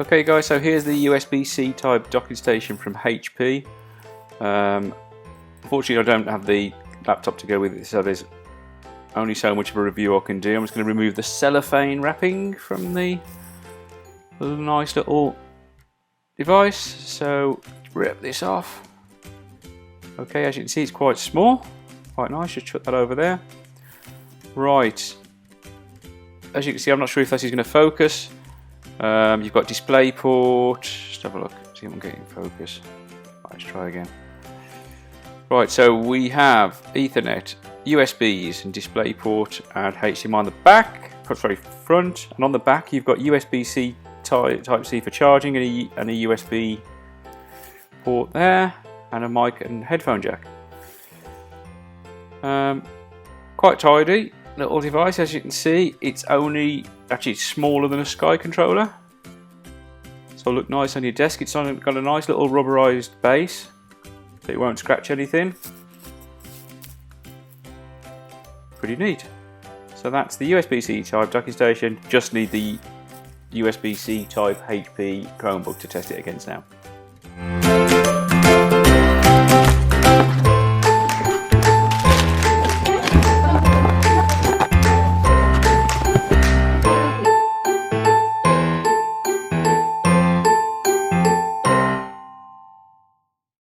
Okay guys, so here's the USB-C type docking station from HP. Unfortunately I don't have the laptop to go with it, so there's only so much of a review I can do. I'm just going to remove the cellophane wrapping from the nice little device. So rip this off. Okay, as you can see it's quite small, quite nice, just chuck that over there. Right, as you can see I'm not sure if this is going to focus. You've got display port, just have a look, see if I'm getting focus. Let's try again. Right, so we have Ethernet, USBs and display port and HDMI on the back, sorry, front, and on the back you've got USB-C Type-C for charging and a USB port there, and a mic and headphone jack. Quite tidy little device, as you can see. It's actually smaller than a Sky controller, so it'll look nice on your desk. It's got a nice little rubberized base, so it won't scratch anything. Pretty neat. So that's the USB-C type docking station. Just need the USB-C type HP Chromebook to test it against now.